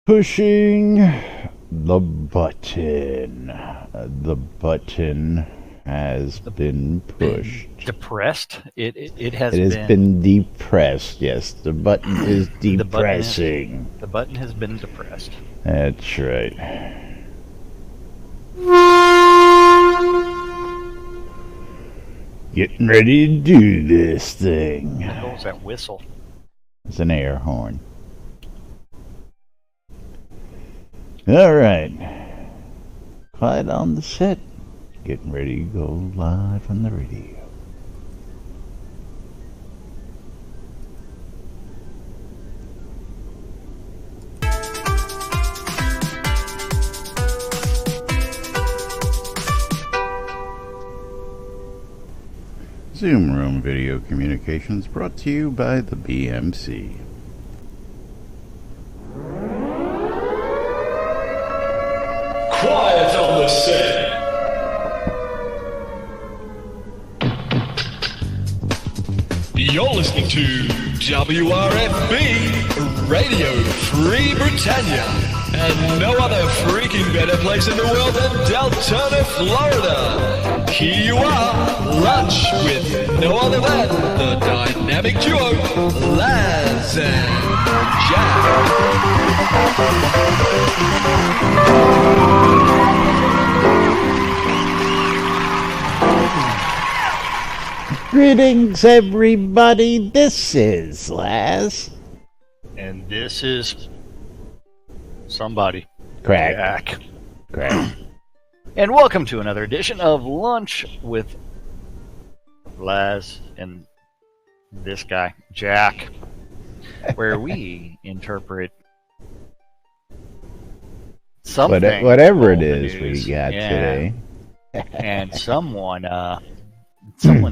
Pushing the button. The button has been pushed. Depressed? It has It has been depressed. Yes, the button is depressing. The button has been depressed. That's right. Getting ready to do this thing. What the hell is that whistle? It's an air horn. All right. Quiet on the set. Getting ready to go live on the radio. Zoom Room Video Communications brought to you by the BMC. Quiet on the set. You're listening to WRFB Radio Free Britannia, and no other freaking better place in the world than Deltona, Florida. Here you are, lunch with no other than the dynamic duo, Laz and Greetings, everybody. This is Laz. And this is somebody. Crack. Jack. Crack. And welcome to another edition of Lunch with Laz and this guy, Jack, where we interpret something. Whatever it is we got today. And someone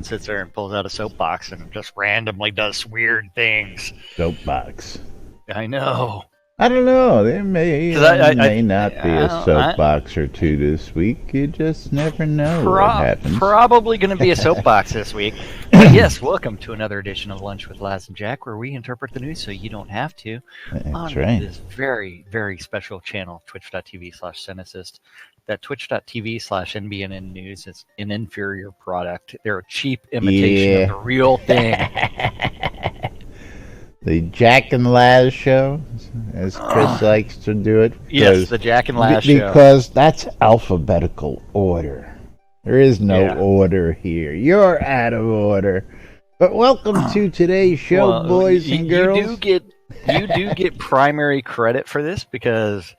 sits there and pulls out a soapbox and just randomly does weird things. Soapbox. I know. I don't know. There may not be a soapbox or two this week. You just never know what happens. Probably going to be a soapbox this week. But yes, welcome to another edition of Lunch with Laz and Jack, where we interpret the news so you don't have to. That's right. This very, very special channel, twitch.tv/Cenicist. That twitch.tv/NBNN News is an inferior product. They're a cheap imitation of the real thing. The Jack and Laz show, as Chris likes to do it. Yes, the Jack and Laz show. Because that's alphabetical order. There is no order here. You're out of order. But welcome to today's show, boys and girls. You do get primary credit for this because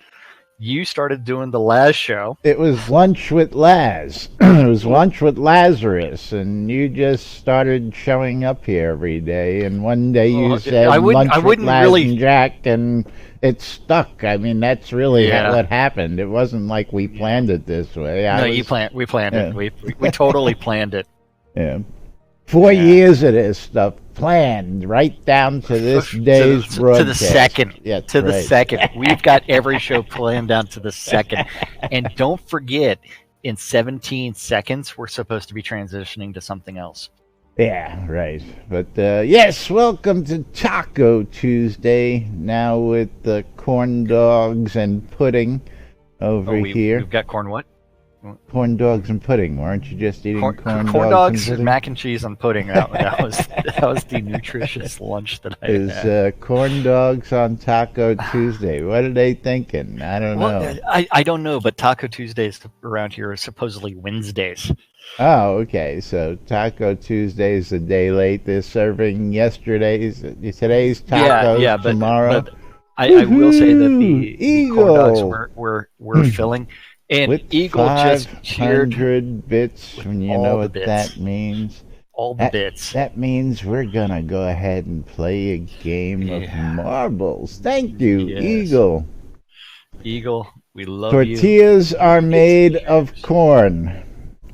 you started doing the Laz show. It was Lunch with Laz. It was Lunch with Lazarus, and you just started showing up here every day. And one day you said Lunch with Laz and Jack, and it stuck. I mean, that's really what happened. It wasn't like we planned it this way. We planned it. We totally planned it. Yeah. 4 years of this stuff planned right down to this day's broadcast. To the second. Yeah, the second. We've got every show planned down to the second. And don't forget, in 17 seconds, we're supposed to be transitioning to something else. Yeah, right. But yes, welcome to Taco Tuesday. Now with the corn dogs and pudding over here. We've got corn what? Corn dogs and pudding. Weren't you just eating corn dogs and mac and cheese and pudding? That was the nutritious lunch that I had. Corn dogs on Taco Tuesday. What are they thinking? I don't know. I don't know, but Taco Tuesdays around here are supposedly Wednesdays. Oh, okay. So Taco Tuesday is a day late. They're serving today's tacos tomorrow. But I will say that the corn dogs were filling. And with Eagle just cheered 500 bits, when you know what that means. All the bits. That means we're going to go ahead and play a game of marbles. Thank you, Eagle. Eagle, we love you. Tortillas are made of corn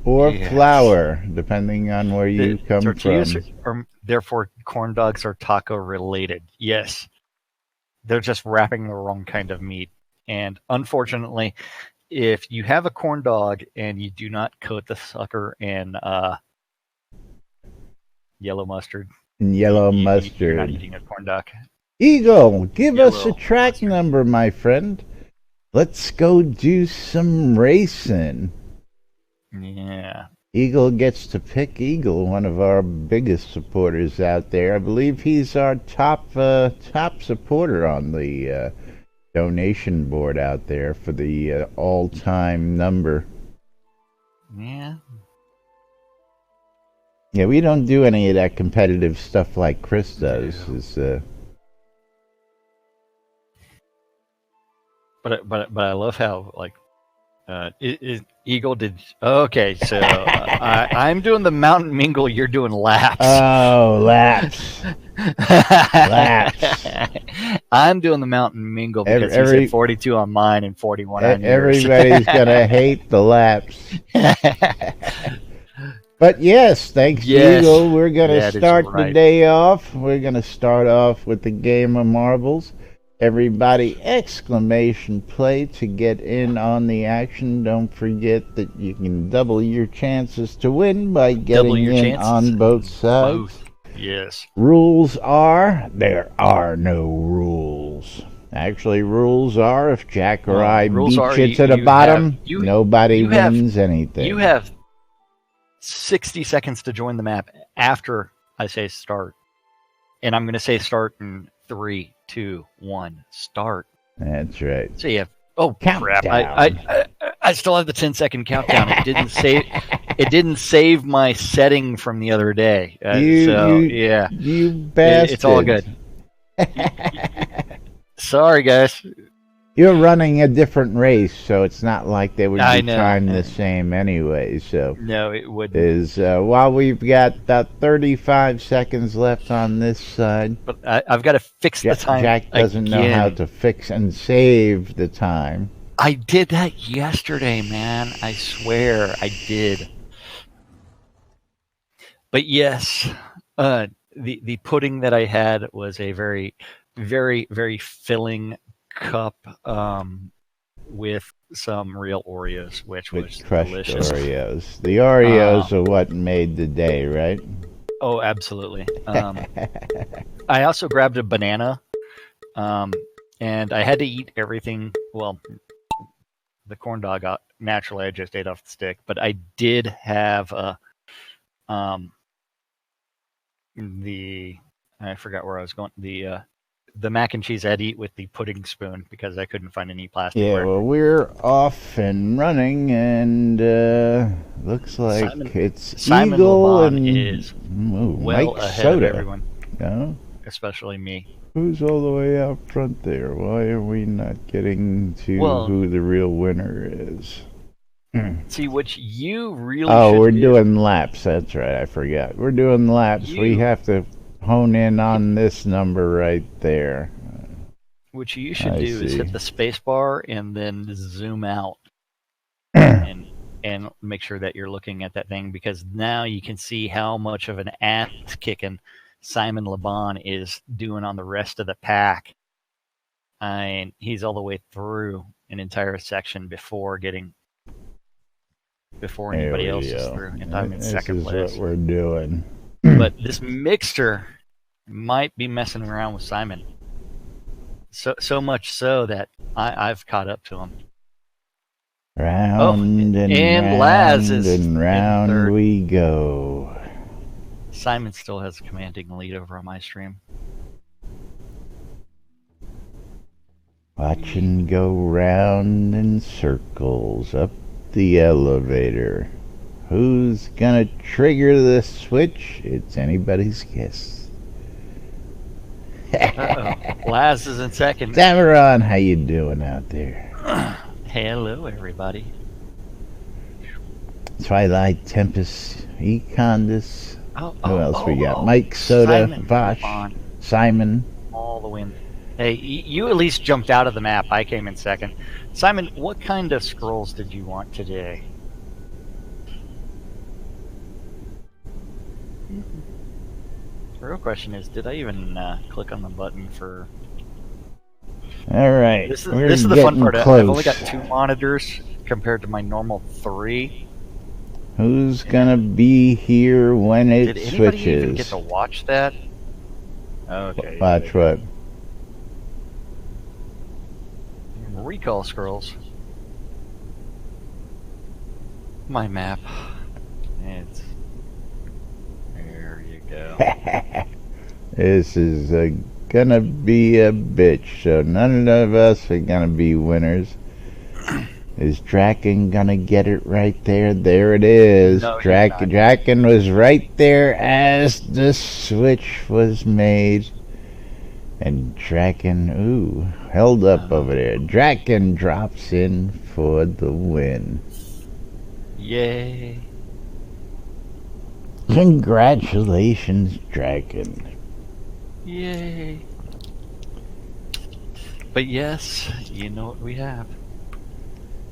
or flour, depending on where you come tortillas from. Therefore, corn dogs are taco related. Yes. They're just wrapping the wrong kind of meat. And unfortunately, if you have a corn dog and you do not coat the sucker in yellow mustard, you're not eating a corn dog. Eagle, give us a track number, my friend. Let's go do some racing. Yeah. Eagle gets to pick. Eagle, one of our biggest supporters out there. I believe he's our top supporter on the donation board out there for the all-time number. Yeah. Yeah, we don't do any of that competitive stuff like Chris does. But I love how Eagle did. Okay, so I'm doing the mountain mingle. You're doing laps. Oh, laps. Laps. I'm doing the mountain mingle because he said 42 on mine and 41 on yours. Everybody's gonna hate the laps. But yes, thanks, Eagle. We're gonna start the day off. We're gonna start off with the game of marbles. Everybody, exclamation play to get in on the action. Don't forget that you can double your chances to win by getting in on both sides. Both. Yes. Rules are, there are no rules. Actually, rules are, if Jack or I beat you to the bottom, nobody wins anything. You have 60 seconds to join the map after I say start. And I'm going to say start in 3, 2, 1, start. That's right. So you have, oh countdown. Crap! I still have the 10-second countdown. It didn't save my setting from the other day. You bastard! It's all good. Sorry, guys. You're running a different race, so it's not like they would be timed the same anyway. So no, it wouldn't. While we've got about 35 seconds left on this side, but I've got to fix the time. Jack doesn't know how to fix and save the time. I did that yesterday, man. I swear I did. But yes, the pudding that I had was a very, very, very filling cup with some real Oreos, which was crushed delicious. Oreos. The Oreos are what made the day, right? Oh, absolutely. I also grabbed a banana, and I had to eat everything. Well, the corn dog, naturally, I just ate off the stick, but I did have I forgot where I was going. The mac and cheese I'd eat with the pudding spoon because I couldn't find any plastic. Yeah, well, we're off and running, and looks like Simon Eagle and is well Mike ahead Soda. of everyone. No? Especially me. Who's all the way out front there? Why are we not getting to who the real winner is? See, what you really we're doing laps. That's right. I forgot. We're doing laps. We have to hone in on this number right there. What you should do is hit the space bar and then zoom out and make sure that you're looking at that thing, because now you can see how much of an ass kicking Simon Laban is doing on the rest of the pack. And he's all the way through an entire section before anybody else is through, and I'm in second place. This is what we're doing. But this mixture might be messing around with Simon. So much so that I've caught up to him. Round and Laz is and round we go. Simon still has a commanding lead over on my stream. Watch and go round in circles up the elevator. Who's gonna trigger the switch? It's anybody's guess. Laz is in second. Dameron, how you doing out there? Hello, everybody. Twilight Tempest, Econdis. Who else we got? Mike Soda, Vosh, Simon. All the win. Hey, you at least jumped out of the map. I came in second. Simon, what kind of scrolls did you want today? The real question is, did I even click on the button for... All right. This is the fun part. Close. I've only got 2 monitors compared to my normal 3. Who's gonna be here when it switches? Did anybody even get to watch that? Okay. Watch what? recall scrolls. My map. It's... There you go. This is gonna be a bitch, so none of us are gonna be winners. Is Draken gonna get it right there? There it is. No, Draken was right there as the switch was made. And Draken, held up over there. Draken drops in for the win. Yay. Congratulations, Draken. Yay. But yes, you know what we have.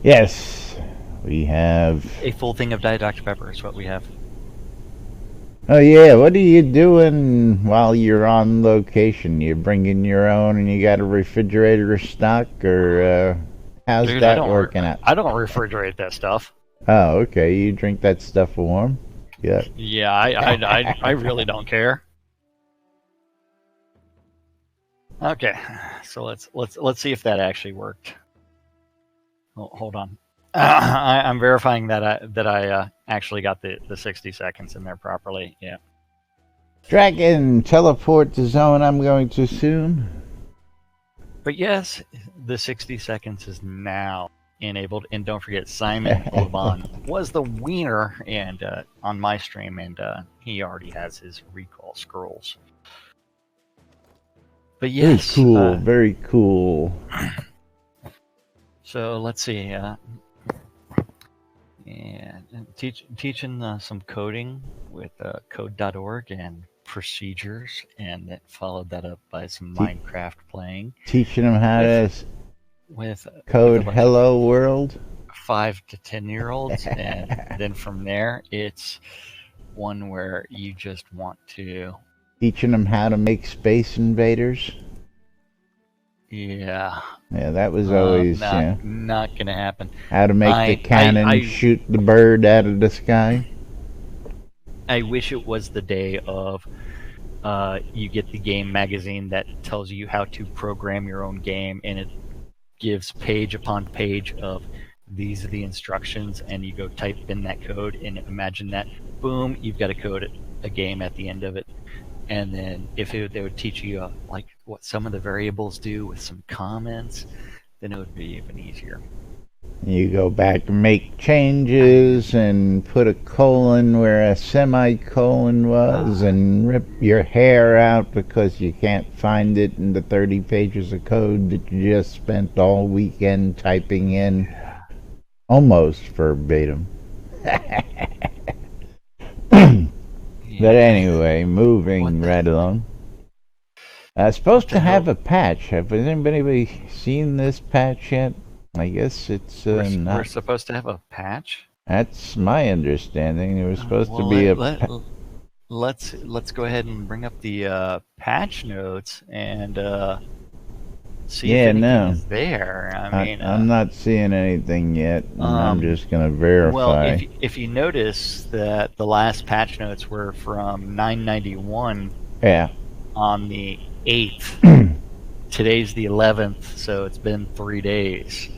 Yes, we have... A full thing of Diet Dr. Pepper is what we have. Oh yeah, what are you doing while you're on location? You bringing your own and you got a refrigerator stock, or how's that working out? I don't refrigerate that stuff. Oh, okay. You drink that stuff warm? Yeah. Yeah, I really don't care. Okay, so let's see if that actually worked. Oh, hold on. I'm verifying that I actually got the 60 seconds in there properly. Yeah. Dragon, teleport to zone. I'm going to soon. But yes, the 60 seconds is now enabled, and don't forget Simon Levon was the wiener and on my stream, and he already has his recall scrolls. But yes, very cool. Very cool. So let's see. And teaching some coding with code.org and procedures, and then followed that up by some Minecraft playing. Teaching them how to code Hello World. 5 to 10-year-olds, and then from there it's one where you just want to teaching them how to make Space Invaders. Yeah, that was always not gonna happen. How to make the cannon shoot the bird out of the sky. I wish it was the day of you get the game magazine that tells you how to program your own game, and it gives page upon page of these are the instructions, and you go type in that code, and imagine that, boom, you've got to code a game at the end of it. And then if they would teach you like what some of the variables do with some comments, then it would be even easier. You go back and make changes and put a colon where a semicolon was, and rip your hair out because you can't find it in the 30 pages of code that you just spent all weekend typing in, almost verbatim. But anyway, moving right along. Supposed to have a patch. Has anybody seen this patch yet? I guess it's not. We're supposed to have a patch? That's my understanding. There was supposed to be Let's go ahead and bring up the patch notes and see if anything is there. I'm not seeing anything yet. I'm just going to verify. Well, if you notice that the last patch notes were from 991 on the 8th. Today's the 11th, so it's been 3 days.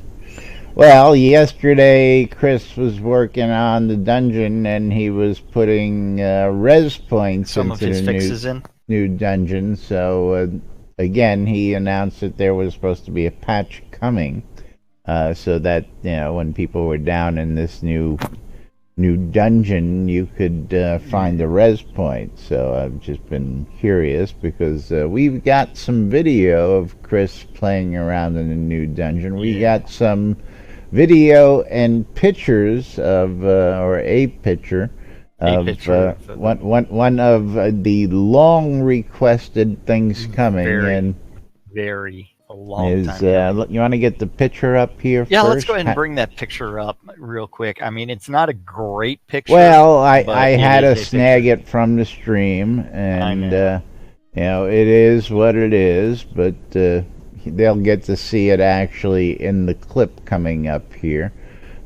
Well, yesterday Chris was working on the dungeon, and he was putting res points into the new dungeon. So again, he announced that there was supposed to be a patch coming, so that when people were down in this new dungeon, you could find the res point. So I've just been curious because we've got some video of Chris playing around in the new dungeon. We got some video and pictures of, or a picture of one of the long requested things coming. Very a long time. You want to get the picture up here? Yeah, first? Let's go ahead and bring that picture up real quick. I mean, it's not a great picture. Well, I had to snag it from the stream, and it is what it is. But they'll get to see it actually in the clip coming up here.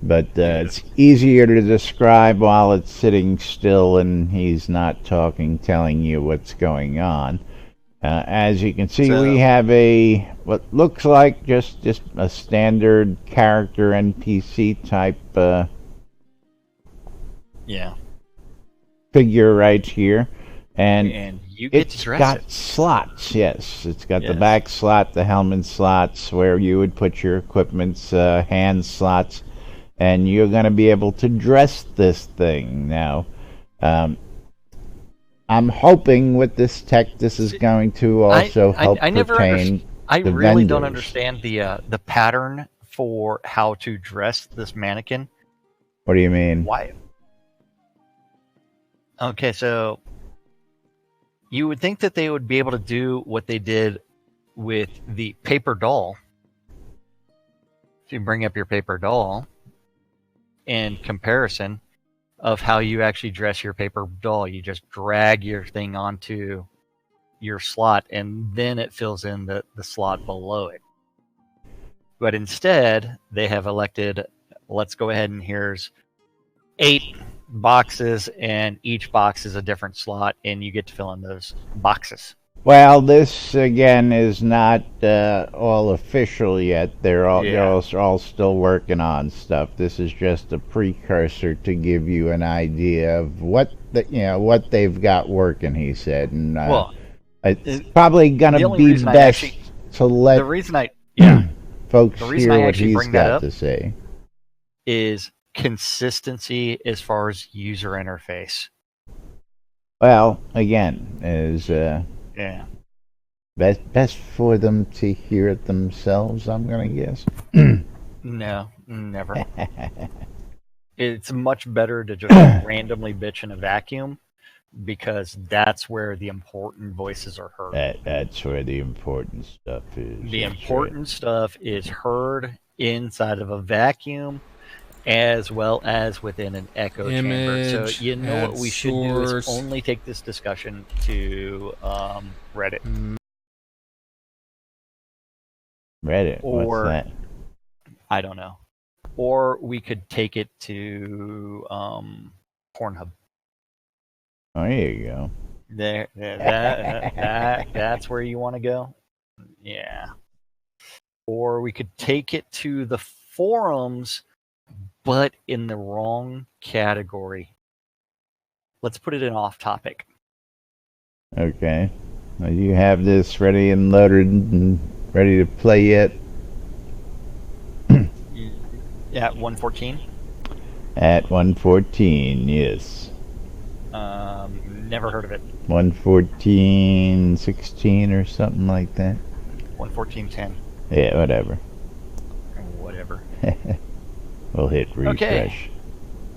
But it's easier to describe while it's sitting still and he's not talking, telling you what's going on. As you can see, we have what looks like just a standard character NPC type figure right here, and you get it's got slots. Yes, it's got the back slot, the helmet slots where you would put your equipment's hand slots, and you're going to be able to dress this thing now. I'm hoping with this tech, this is going to also help pertain. I really don't understand the pattern for how to dress this mannequin. What do you mean? Why? Okay, so you would think that they would be able to do what they did with the paper doll. So you bring up your paper doll in comparison of how you actually dress your paper doll. You just drag your thing onto your slot, and then it fills in the slot below it. But instead, they have elected, let's go ahead and here's 8 boxes, and each box is a different slot, and you get to fill in those boxes. Well, this again is not all official yet. They're all still working on stuff. This is just a precursor to give you an idea of what what they've got working. He said, and it's probably gonna be best to let the reason folks hear what he's got to say. Is consistency as far as user interface. Well, again, is best for them to hear it themselves, I'm gonna guess. No, never. It's much better to just randomly bitch in a vacuum, because that's where the important voices are heard. That's where the important stuff is. The important stuff is heard inside of a vacuum, as well as within an echo chamber. So you know what we should do is only take this discussion to Reddit. Reddit? Or, what's that? I don't know. Or we could take it to Pornhub. Oh, there you go. That's where you want to go? Yeah. Or we could take it to the forums, but in the wrong category. Let's put it in off topic. Okay. Now, you have this ready and loaded and ready to play yet? At 114? At 114, yes. Never heard of it. 114.16 or something like that. 114.10. Yeah, whatever. Whatever. We'll hit refresh. Okay.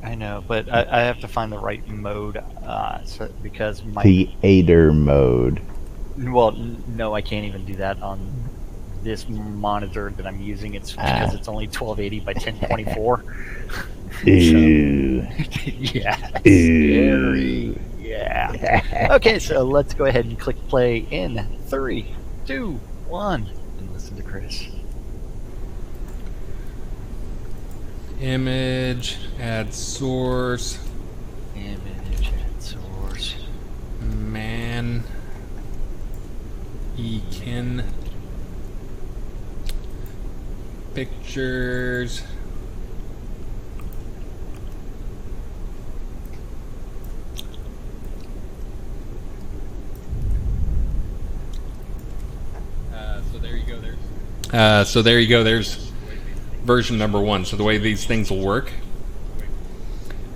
I know, but I have to find the right mode because Theater mode. Well, no, I can't even do that on this monitor that I'm using. It's because it's only 1280 by 1024. Ooh. Yeah. Scary. Yeah. Okay, so let's go ahead and click play in 3, 2, 1, and listen to Chris. Image, add source. Image, add source. Man. Ekin. Pictures. So there you go. There's version number 1. So the way these things will work,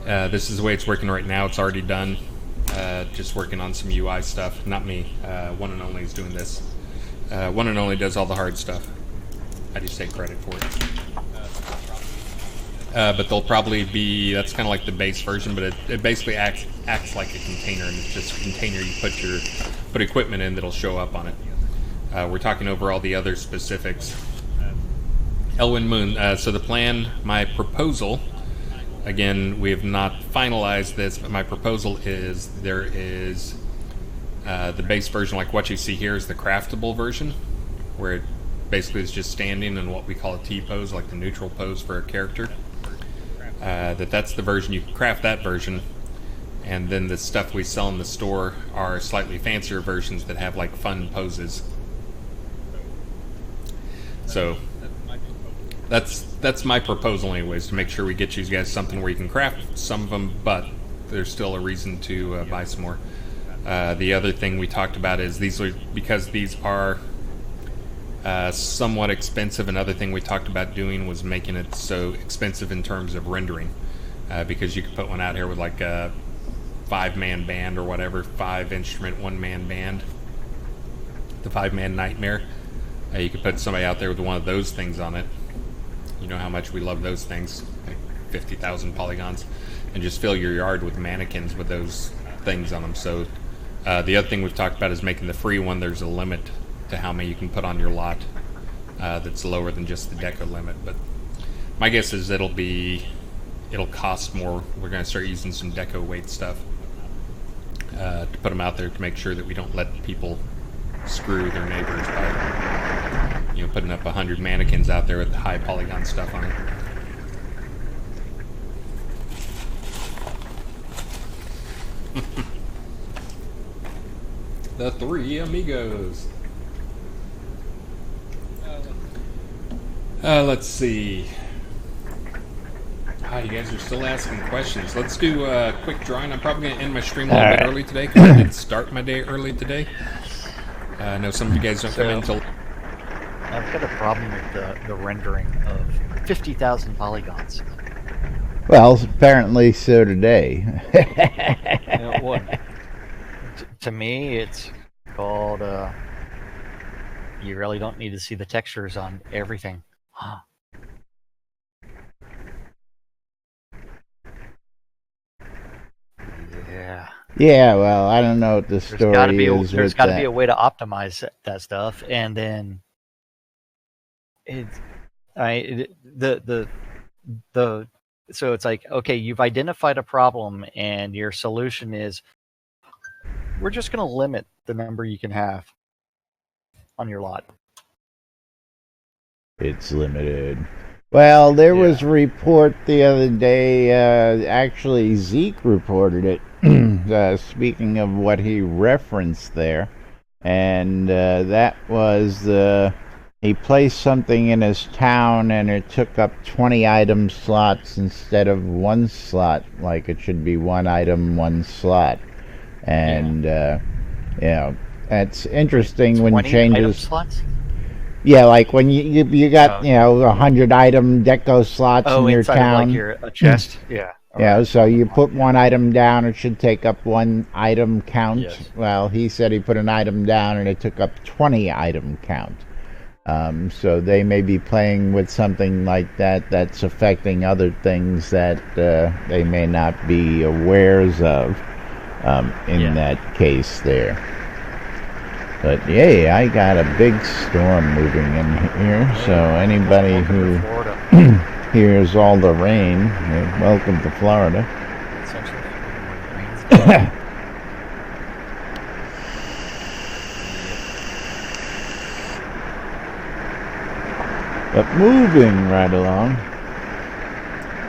this is the way it's working right now. It's already done. Just working on some UI stuff. Not me. One and Only is doing this. One and Only does all the hard stuff. I just take credit for it. But they'll probably be, that's kind of like the base version, but it basically acts like a container, and it's just a container you put equipment in that'll show up on it. We're talking over all the other specifics. Elwyn Moon. So the plan, my proposal, again, we have not finalized this, but my proposal is there is the base version, like what you see here is the craftable version, where it basically is just standing in what we call a T-pose, like the neutral pose for a character. That's the version. You can craft that version, And then the stuff we sell in the store are slightly fancier versions that have like fun poses. So that's my proposal anyways, to make sure we get you guys something where you can craft some of them, but there's still a reason to buy some more. The other thing we talked about is because these are somewhat expensive. Another thing we talked about doing was making it so expensive in terms of rendering, because you could put one out here with like a 5-man band or whatever, 5-instrument 1-man band, the 5-man nightmare. You could put somebody out there with one of those things on it. You know how much we love those things, like 50,000 polygons, and just fill your yard with mannequins with those things on them. So the other thing we've talked about is making the free one. There's a limit to how many you can put on your lot that's lower than just the deco limit. But my guess is it'll cost more. We're going to start using some deco weight stuff to put them out there to make sure that we don't let people screw their neighbors by putting up 100 mannequins out there with the high polygon stuff on it. The Three Amigos. Let's see. You guys are still asking questions. Let's do a quick drawing. I'm probably going to end my stream a little bit early today because I did start my day early today. I know some of you guys don't come in until... I've got a problem with the rendering of 50,000 polygons. Well, apparently so today. To me, it's called... you really don't need to see the textures on everything. Yeah. Yeah, well, I don't know what the story is. There's got to be a way to optimize that stuff, and then so it's like, okay, you've identified a problem, and your solution is we're just going to limit the number you can have on your lot. It's limited. Well, there was a report the other day, actually Zeke reported it, speaking of what he referenced there, and that was he placed something in his town and it took up 20 item slots instead of one slot, like it should be one item, one slot. And, it's interesting when changes... item slots? Yeah, like when you got 100 item deco slots in your town. Like a chest. Yeah. Yeah, so you put one item down, it should take up one item count. Yes. Well, he said he put an item down and it took up 20 item count. So they may be playing with something like that that's affecting other things that they may not be awares of in that case there. But yeah, I got a big storm moving in here, so anybody who hears all the rain, welcome to Florida. But moving right along,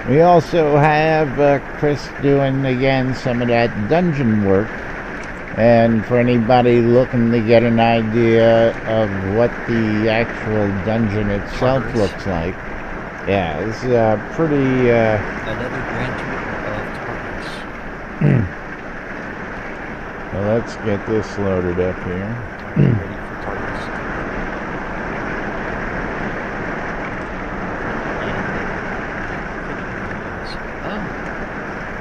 we also have Chris doing again some of that dungeon work. And for anybody looking to get an idea of what the actual dungeon itself looks like, it's pretty... Another grand tour of Tartarus. Well, let's get this loaded up here. Ready for Tartarus.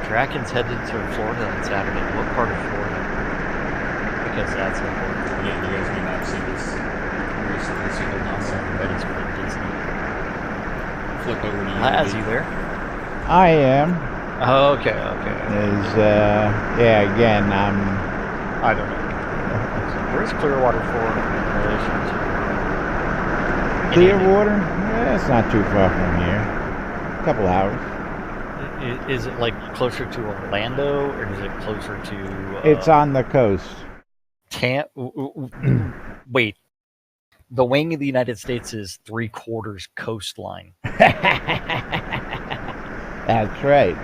Draken's headed to Florida on Saturday. What part of Florida? Because that's important. Yeah, you guys may not see this recently, so you'll not see That is pretty Disney. Flip over to you. Laz, you there? I am. Oh, okay. Again, I don't know. Where's Clearwater Florida in relation to... Clearwater? Yeah, it's not too far from here. A couple hours. Is it like closer to Orlando, or is it closer to... It's on the coast. Wait. The wing of the United States is 3/4 coastline. That's right.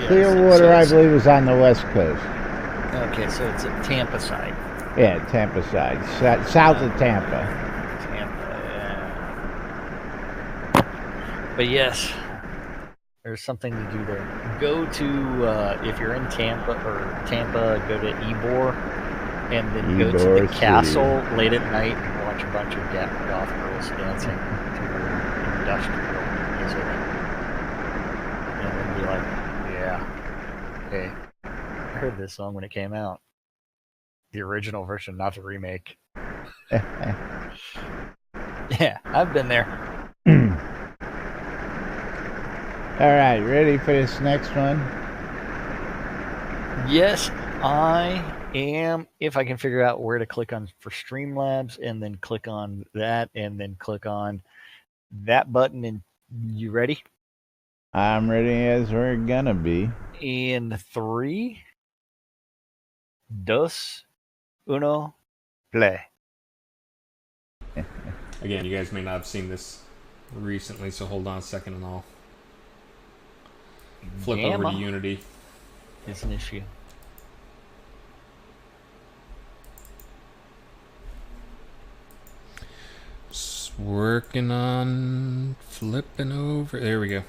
Clearwater, I believe, is on the west coast. Okay, so it's at Tampa side. Yeah, Tampa side. South of Tampa. Tampa, yeah. But yes, there's something to do there. Go to, if you're in Tampa, go to Ybor, and then go to the castle late at night and watch a bunch of goth girls dancing to industrial music. And then be like, yeah, hey, I heard this song when it came out. The original version, not the remake. Yeah, I've been there. All right, ready for this next one? Yes, I am. If I can figure out where to click on for Streamlabs, and then click on that, and then click on that button, and you ready? I'm ready as we're gonna be. In 3, 2, 1, play. Again, you guys may not have seen this recently, so hold on a second and I'll flip over to Unity. It's an issue. Just working on flipping over. There we go.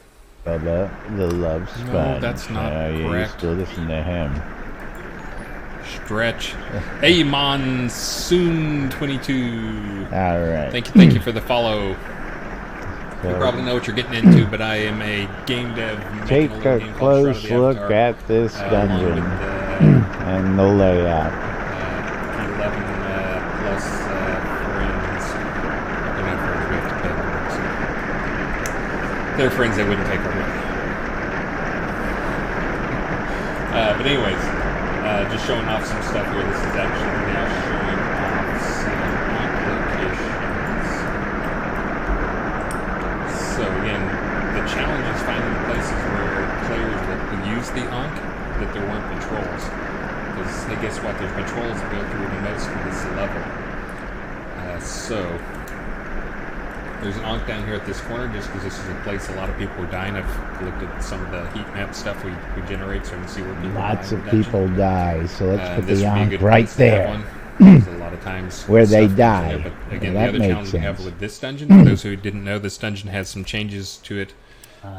The love sponge. No, that's not correct. You still listen to him. Stretch. Hey, Monsoon 22. All right. Thank you for the follow. You probably know what you're getting into, but I am a game dev. Take a close look at this dungeon and the layout. 11 plus friends. They're not friends, we have to pay them. So. They're friends they wouldn't take our money. But anyways, just showing off some stuff here. This is actually now showing off some applications. So again, the challenge is finding the places where players will use the Ankh that there weren't patrols. Because, hey, guess what? There's patrols that go through most of this level. So, there's an Ankh down here at this corner, just because this is a place a lot of people are dying. I've looked at some of the heat map stuff we generate, so I can see where people Lots of people die, so let's put the Ankh right there. There's a lot of times where they die. There, but again, well, the other challenge we have with this dungeon, for those who didn't know, this dungeon has some changes to it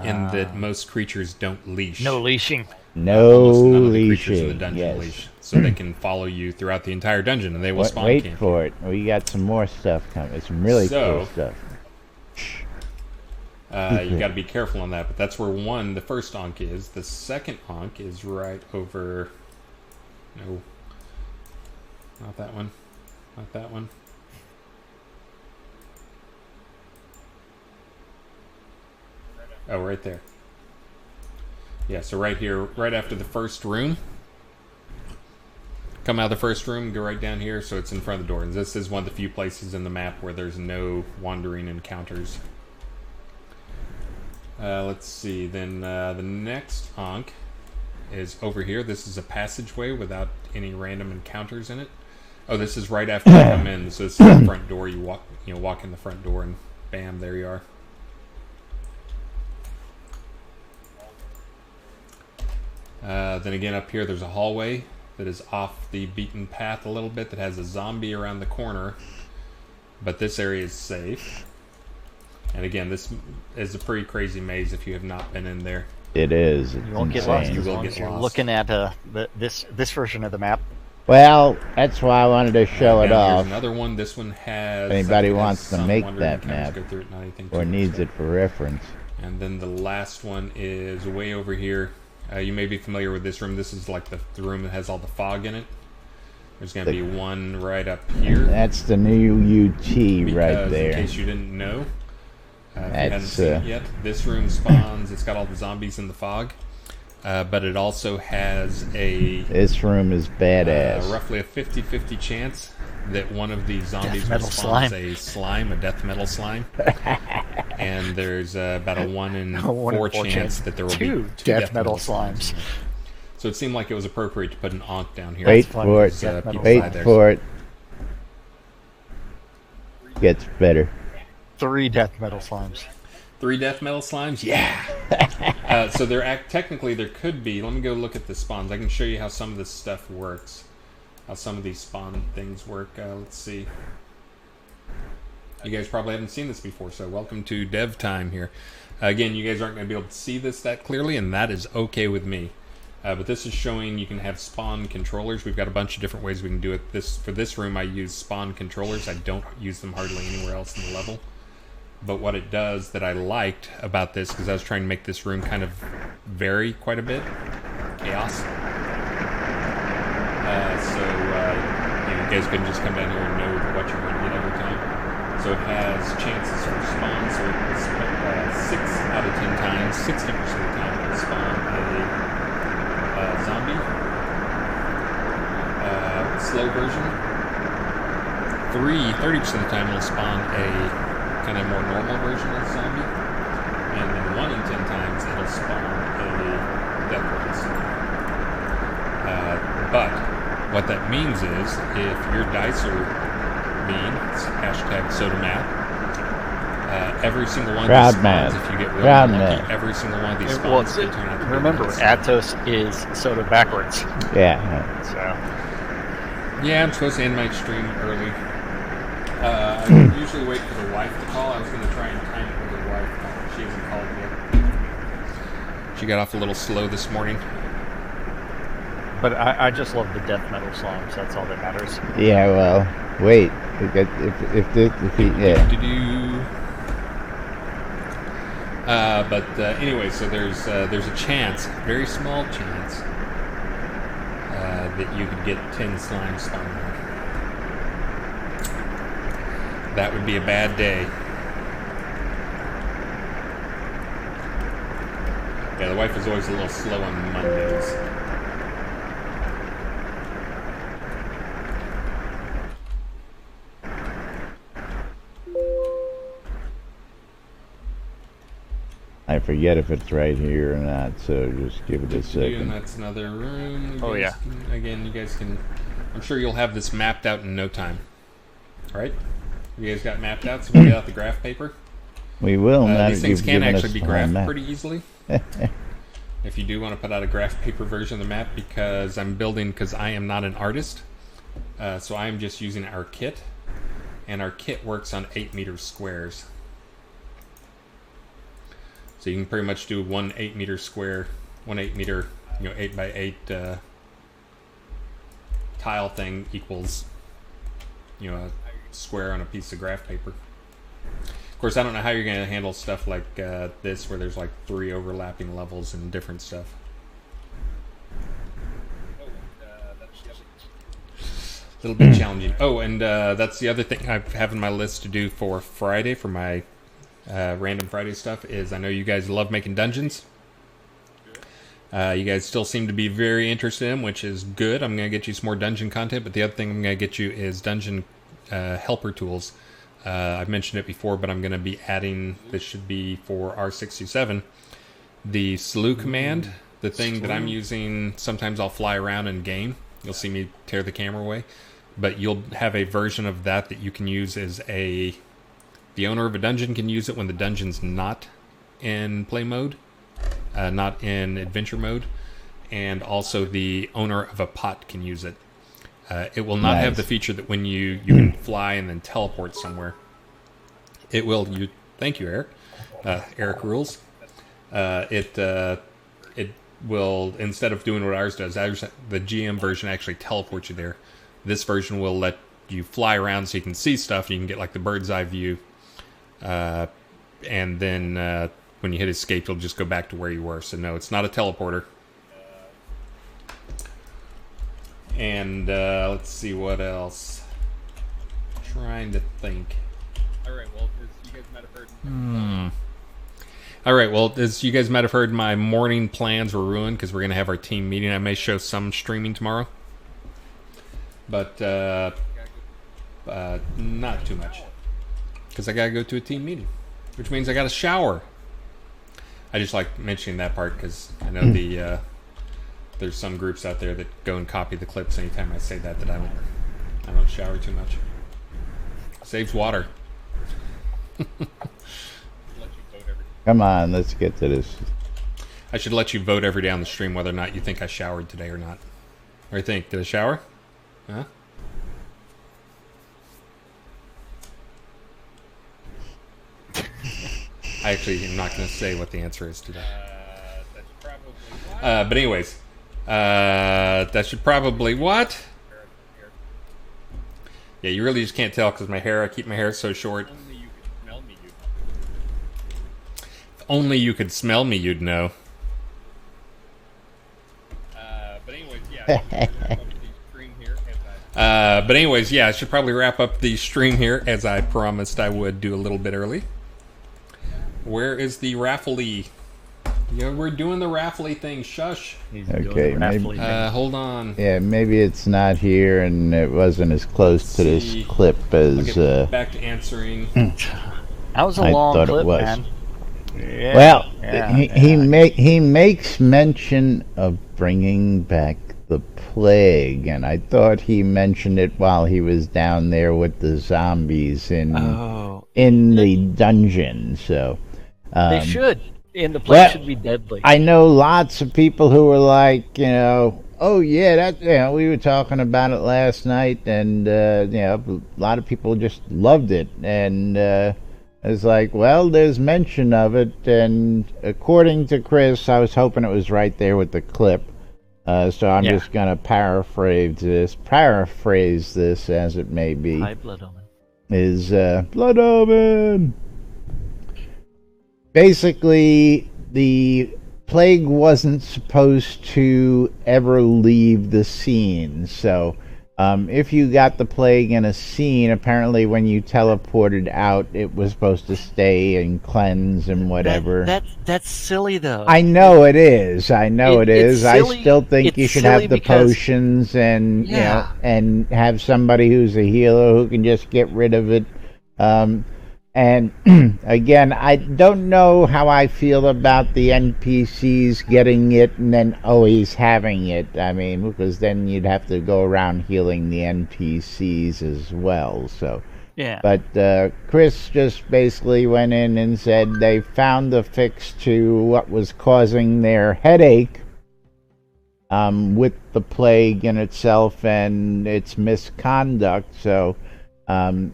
in that most creatures don't leash. No leashing. No none of the leashing. creatures in the dungeon leash. So they can follow you throughout the entire dungeon, and they will spawn Wait camp. for it. We got some more stuff coming. Some really cool stuff. You got to be careful on that, but that's where the first Ankh is. The second Ankh is right over... No. Not that one. Not that one. Oh, right there. Yeah, so right here, right after the first room. Come out of the first room, go right down here, so it's in front of the door. And this is one of the few places in the map where there's no wandering encounters. Let's see, then the next Ankh is over here. This is a passageway without any random encounters in it. Oh, this is right after you come in. So this is the front door. You walk in the front door, and bam, there you are. Then again, up here, there's a hallway that is off the beaten path a little bit that has a zombie around the corner. But this area is safe. And again, this is a pretty crazy maze if you have not been in there. It is. You won't get lost as long as you're looking at this version of the map. Well, that's why I wanted to show it off. There's another one. This one has... If anybody wants to make that map or needs it for reference. And then the last one is way over here. You may be familiar with this room. This is like the room that has all the fog in it. There's going to be one right up here. That's the new UT right there. In case you didn't know, if you hadn't seen it yet, this room spawns. It's got all the zombies in the fog. But it also has a... This room is badass. Roughly a 50-50 chance that one of these zombies will spawn a death metal slime. And there's about a 1 in 4 chance that there will be two death metal slimes. So it seemed like it was appropriate to put an Ankh down here. Wait for it. Wait for it. Gets better. 3 death metal slimes. 3 death metal slimes? Yeah! So technically there could be. Let me go look at the spawns. I can show you how some of this stuff works. How some of these spawn things work. Let's see. You guys probably haven't seen this before, so welcome to dev time here. Again, you guys aren't going to be able to see this that clearly, and that is okay with me. But this is showing you can have spawn controllers. We've got a bunch of different ways we can do it. For this room, I use spawn controllers. I don't use them hardly anywhere else in the level. But what it does that I liked about this, because I was trying to make this room kind of vary quite a bit, chaos. You guys couldn't just come down here and know what you're going to get every time. So it has chances for spawn. So it's 6 out of 10 times, 60% of the time, it will spawn a zombie, slow version. 30% of the time, it'll spawn a kind of more normal version of zombie, and then 1 in 10 times, it'll spawn a death zombie. But what that means is, if your dice are mean, it's #SodaMath, every single one of these spawns, if you get really lucky, every single one of these spawns will turn out to be remember, Atos is soda backwards. Yeah. So. Yeah, I'm supposed to end my stream early. I usually wait for the wife to call. I was going to try and time it with the wife. She hasn't called yet. She got off a little slow this morning. But I just love the death metal songs. That's all that matters. Yeah, well, wait. Anyway, so there's a chance, very small chance, that you could get 10 slime spawning. That would be a bad day. Yeah, the wife is always a little slow on Mondays. I forget if it's right here or not, so just give it a second. And that's another room. Oh, yeah. Again, you guys can... I'm sure you'll have this mapped out in no time. Alright? You guys got mapped out, so we'll get out the graph paper. We will. These things can actually be graphed pretty easily. If you do want to put out a graph paper version of the map, because I am not an artist, so I am just using our kit, and our kit works on 8 meter squares. So you can pretty much do 1 8 meter square, 1 8 meter, 8 by 8 tile thing equals, a square on a piece of graph paper. Of course, I don't know how you're going to handle stuff like this, where there's like 3 overlapping levels and different stuff. A little bit challenging. Oh, and that's the other thing I have on my list to do for Friday, for my Random Friday stuff, is I know you guys love making dungeons. You guys still seem to be very interested in, which is good. I'm going to get you some more dungeon content, but the other thing I'm going to get you is dungeon helper tools. I've mentioned it before, but I'm going to be adding, this should be for R67, the slew command, the thing that I'm using. Sometimes I'll fly around in game. You'll see me tear the camera away, but you'll have a version of that you can use as the owner of a dungeon can use it when the dungeon's not in play mode, not in adventure mode, and also the owner of a pot can use it. It will not have the feature that when you can fly and then teleport somewhere. It will. Thank you, Eric. Eric rules. It will, instead of doing what ours does, the GM version actually teleports you there. This version will let you fly around so you can see stuff. You can get like the bird's eye view, and then when you hit escape, you'll just go back to where you were. So no, it's not a teleporter. And let's see what else. Trying to think. All right. Well, as you guys might have heard. All right. Well, as you guys might have heard, my morning plans were ruined because we're going to have our team meeting. I may show some streaming tomorrow, but not too much because I got to go to a team meeting, which means I got to shower. I just like mentioning that part because I know there's some groups out there that go and copy the clips anytime I say that I don't shower too much. Saves water. Come on, let's get to this. I should let you vote every day on the stream whether or not you think I showered today or not. Or you think, did I shower? Huh? I actually am not going to say what the answer is today. That's probably But anyways, that should probably what? Yeah, you really just can't tell because I keep my hair so short. only you could smell me, you'd know. Only you could. But anyways, yeah. I should probably wrap up the stream here as I promised I would do a little bit early. Where is the raffle-y? Yeah, we're doing the raffle-y thing. Shush. Okay, maybe. Hold on. Yeah, maybe it's not here, and it wasn't as close to this clip as. Back to answering. That was a long clip, man. Yeah, well, he makes mention of bringing back the plague, and I thought he mentioned it while he was down there with the zombies in the dungeon. So they should. And the plague should be deadly. I know lots of people who were like, oh yeah, we were talking about it last night, and a lot of people just loved it, and it's like, well, there's mention of it, and according to Chris, I was hoping it was right there with the clip, so I'm just gonna paraphrase this as it may be. Hi, Blood Omen. Is Blood Omen. Basically, the plague wasn't supposed to ever leave the scene. So, if you got the plague in a scene, apparently when you teleported out, it was supposed to stay and cleanse and whatever. That's silly, though. I know it is. I still think you should have the potions and and have somebody who's a healer who can just get rid of it. And again, I don't know how I feel about the NPCs getting it and then always having it. I mean, because then you'd have to go around healing the NPCs as well. So, yeah. But Chris just basically went in and said they found the fix to what was causing their headache with the plague in itself and its misconduct. So.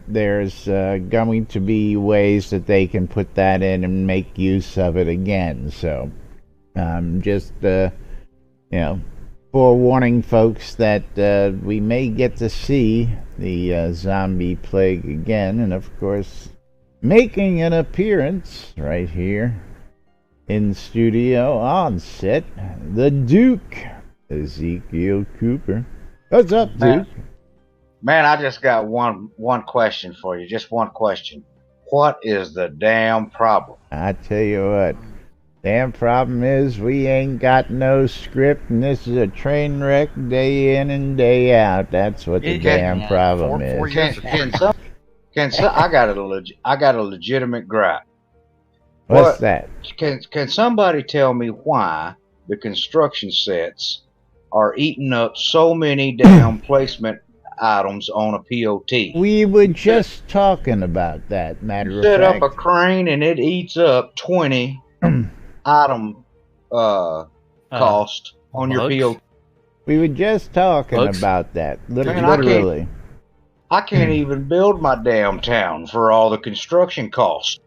There's going to be ways that they can put that in and make use of it again. So, just forewarning folks that we may get to see the zombie plague again, and of course, making an appearance right here in studio on set, the Duke, Ezekiel Cooper. What's up, Duke? Man, I just got one question for you. Just one question. What is the damn problem? I tell you what. Damn problem is we ain't got no script, and this is a train wreck day in and day out. That's what the damn problem is. I got a legitimate gripe. What's that? Can somebody tell me why the construction sets are eating up so many damn placement items on a POT? We were just talking about that, matter of fact. Set up a crane and it eats up 20 item cost on your POT. We were just talking about that, literally. I can't even build my damn town for all the construction costs.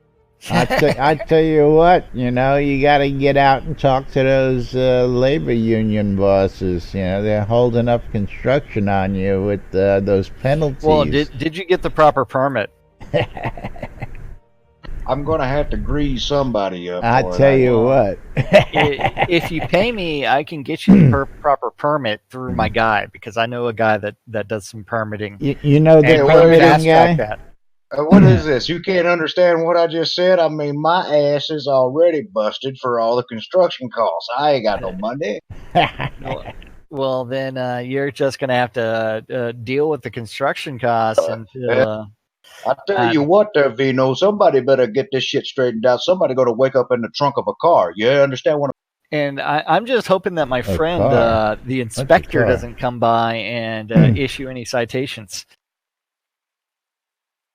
I tell you what, you got to get out and talk to those labor union bosses. They're holding up construction on you with those penalties. Well, did you get the proper permit? I'm going to have to grease somebody up. I tell you what. If you pay me, I can get you the proper permit through my guy, because I know a guy that does some permitting. You know the permitting guy? What is this? You can't understand what I just said? I mean, my ass is already busted for all the construction costs. I ain't got no money. Well, then you're just going to have to deal with the construction costs until... I tell you what there, Vino, somebody better get this shit straightened out. Somebody going to wake up in the trunk of a car. You understand what And I'm just hoping that my friend, the inspector, doesn't come by and issue any citations.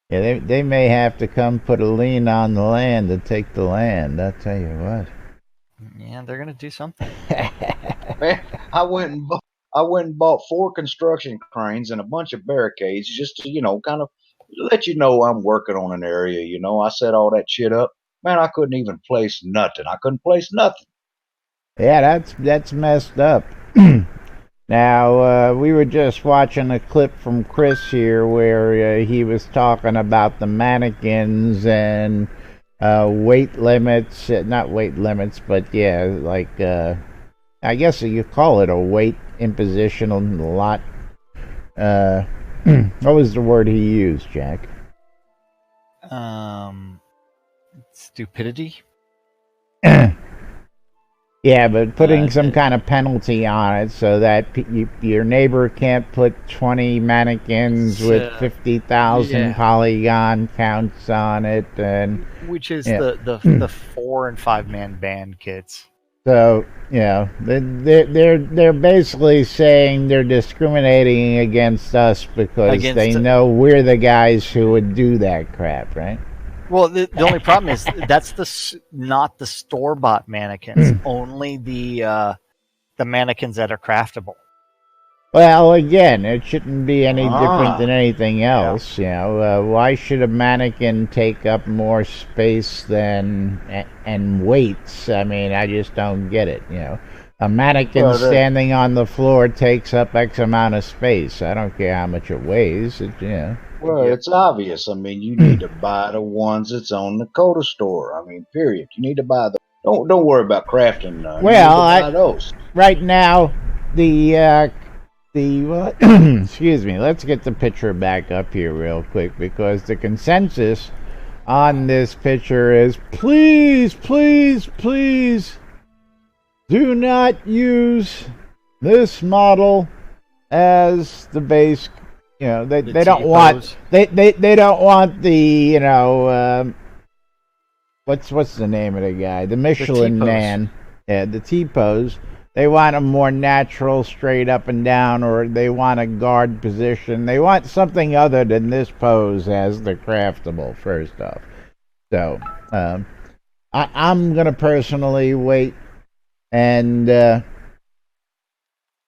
Yeah, they may have to come put a lien on the land to take the land. I'll tell you what. Yeah, they're gonna do something. Man, I went and bought 4 construction cranes and a bunch of barricades just to, kind of let you know I'm working on an area. I set all that shit up. Man, I couldn't even place nothing. I couldn't place nothing. Yeah, that's messed up. Now, we were just watching a clip from Chris here where he was talking about the mannequins and weight limits. Not weight limits, but yeah, like I guess you call it a weight imposition on the lot. What was the word he used, Jack? Stupidity. Yeah, but putting some kind of penalty on it so that your neighbor can't put 20 mannequins with 50,000 polygon counts on it, and which is the 4 and 5 man band kits. So they're basically saying they're discriminating against us because they know we're the guys who would do that crap, right? Well, the only problem is that's not the store-bought mannequins, only the mannequins that are craftable. Well, again, it shouldn't be any different than anything else. Yeah. Why should a mannequin take up more space and weights? I mean, I just don't get it. A mannequin standing on the floor takes up X amount of space. I don't care how much it weighs. Well, it's obvious. I mean, you need to buy the ones that's on the Coda store. I mean, period. You need to buy the. Don't worry about crafting none. Well, buy those. Right now, the excuse me. Let's get the picture back up here real quick because the consensus on this picture is please, please, please do not use this model as the base. They don't want they don't want the what's the name of the guy, the Michelin Man, the T-pose. They want a more natural, straight up and down, or they want a guard position. They want something other than this pose as the craftable. First off, so I'm gonna personally wait and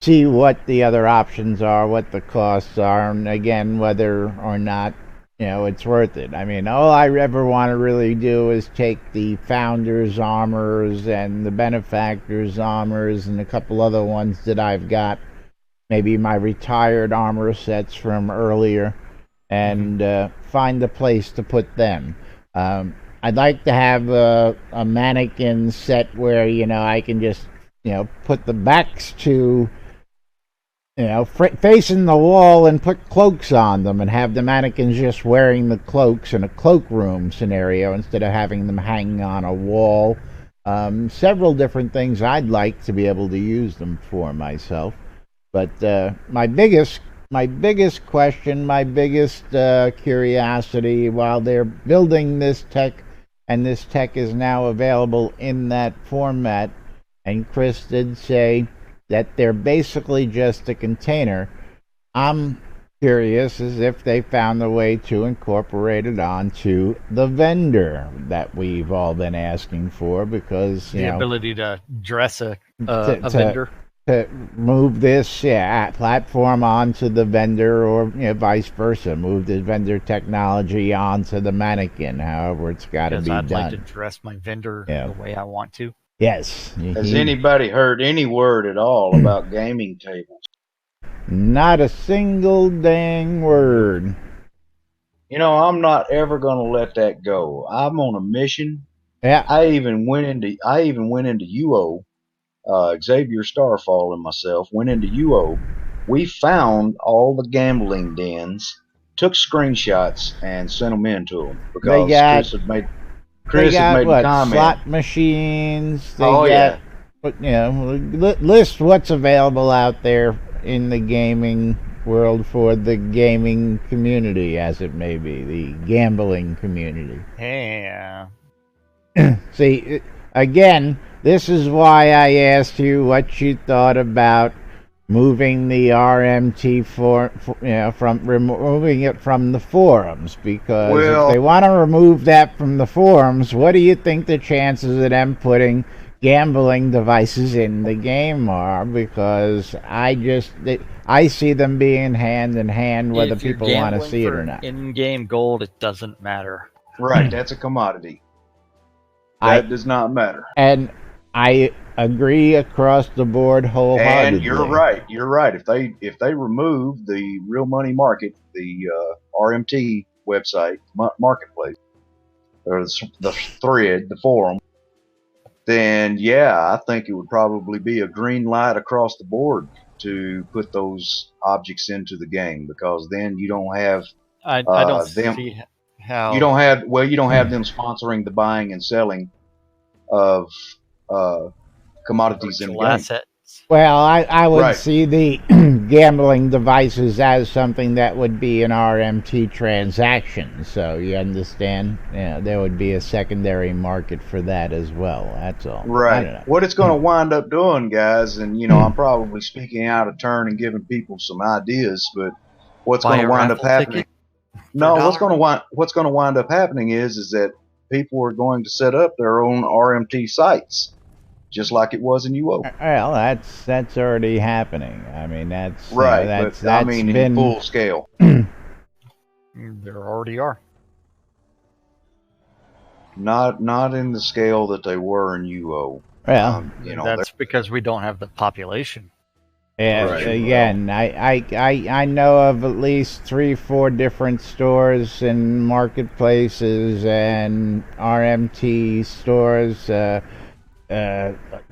see what the other options are, what the costs are, and again, whether or not it's worth it. I mean, all I ever want to really do is take the Founders armors and the Benefactors armors and a couple other ones that I've got, maybe my retired armor sets from earlier, and find a place to put them. I'd like to have a mannequin set where I can just put the backs to facing the wall and put cloaks on them and have the mannequins just wearing the cloaks in a cloakroom scenario instead of having them hanging on a wall. Several different things I'd like to be able to use them for myself. But my biggest question, my biggest curiosity while they're building this tech, and this tech is now available in that format, and Chris did say that they're basically just a container. I'm curious as if they found a way to incorporate it onto the vendor that we've all been asking for, because the ability to dress a vendor, to move this platform onto the vendor, or vice versa, move the vendor technology onto the mannequin. However, it's got to be done. I'd like to dress my vendor the way I want to. Yes. Has anybody heard any word at all about gaming tables? Not a single dang word. I'm not ever going to let that go. I'm on a mission. Yeah. I even went into UO. Xavier Starfall and myself went into UO. We found all the gambling dens, took screenshots, and sent them in to them because Chris had made a comment. Slot machines. List what's available out there in the gaming world for the gaming community, as it may be, the gambling community. Yeah. See, again, this is why I asked you what you thought about moving the RMT from removing it from the forums, because if they want to remove that from the forums, what do you think the chances of them putting gambling devices in the game are, because I see them being hand in hand whether people want to see it or not. In-game gold, it doesn't matter. Right, that's a commodity. That does not matter. And I agree across the board wholeheartedly. And you're right. If they remove the Real Money Market, the RMT website marketplace, or the thread, the forum, then yeah, I think it would probably be a green light across the board to put those objects into the game, because then you don't have I don't see how you don't have them sponsoring the buying and selling of commodities in the game. Assets. Well, I would see the gambling devices as something that would be an RMT transaction. So you understand? Yeah, there would be a secondary market for that as well. That's all. Right. What it's going to wind up doing, guys, and I'm probably speaking out of turn and giving people some ideas, but what's going to wind up happening? No, what's going to wind up happening is that people are going to set up their own RMT sites, just like it was in UO. Well, that's already happening. I mean, that's right. That's been in full scale. There already are. Not in the scale that they were in UO. Well, that's because we don't have the population. Yeah, right. Again, I know of at least 3-4 different stores and marketplaces and RMT stores.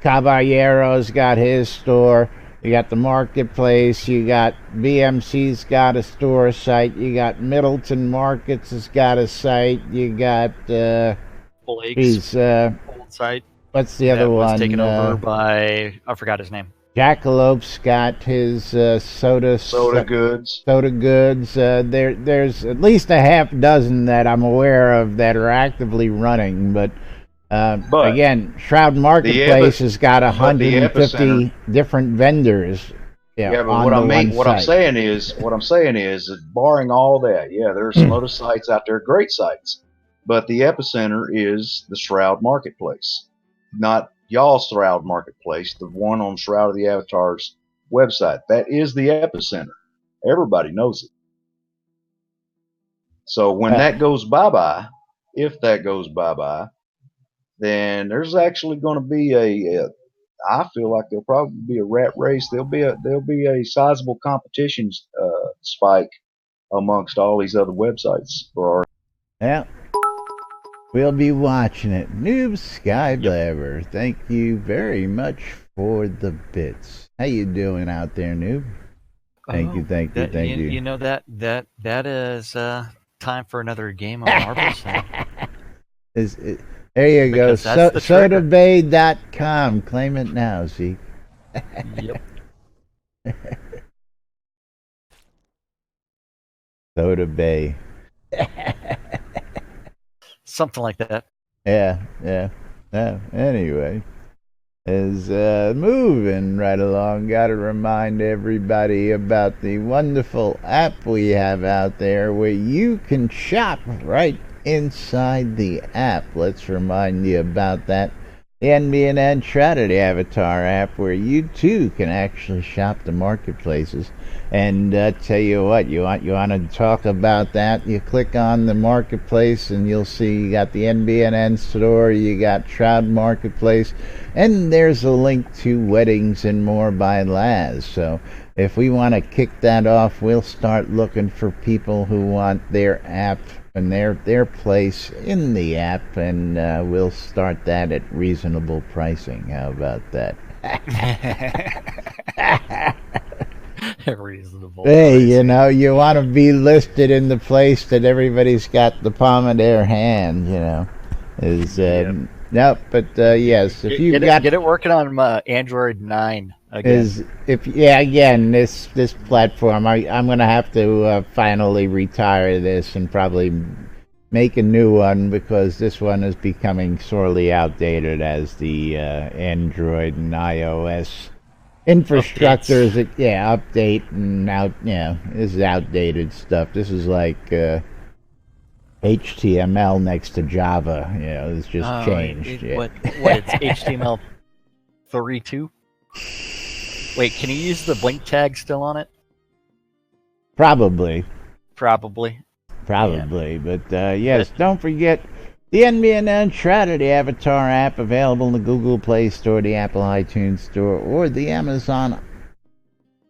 Caballero's got his store. You got the marketplace. You got BMC's got a store site. You got Middleton Markets has got a site. You got Blake's old site. What's the other one? Was taken over by, I forgot his name. Jackalope's got his soda goods. Soda goods. There's at least a half dozen that I'm aware of that are actively running, but again, Shroud Marketplace has got 150 different vendors. Yeah, but what I'm saying is that barring all that, there are some other sites out there, great sites, but the epicenter is the Shroud Marketplace, not y'all's Shroud Marketplace, the one on Shroud of the Avatar's website. That is the epicenter. Everybody knows it. So when that goes bye-bye, if that goes bye-bye, then there's actually going to be I feel like there'll probably be a rat race. There'll be a sizable competition spike amongst all these other websites for our. Yeah. We'll be watching it. Noob Skyblabber, thank you very much for the bits. How you doing out there, Noob? Thank you. You know that is time for another game of marbles. There you go. SodaBay.com. Claim it now, Zeke. Yep. Soda Bay. Something like that. Yeah. Anyway, is moving right along. Got to remind everybody about the wonderful app we have out there where you can shop right inside the app. Let's remind you about that. The NBNN Shroud of the Avatar app, where you too can actually shop the marketplaces. And tell you what, you want to talk about that? You click on the marketplace and you'll see you got the NBNN store, you got Shroud Marketplace, and there's a link to Weddings and More by Laz. So if we want to kick that off, we'll start looking for people who want their app and their place in the app, and we'll start that at reasonable pricing. How about that? Reasonable. Hey, pricing. You want to be listed in the place that everybody's got the palm of their hand. No, but yes, if you get it working on Android 9 again. Again, this platform, I'm gonna have to finally retire this and probably make a new one, because this one is becoming sorely outdated as the Android and iOS infrastructure update and this is outdated stuff. This is like HTML next to Java. It's just changed. What it's HTML 32. Wait, can you use the blink tag still on it? Probably. Yeah. But yes, don't forget the NBNN Shroud, the Avatar app, available in the Google Play Store, the Apple iTunes Store, or the Amazon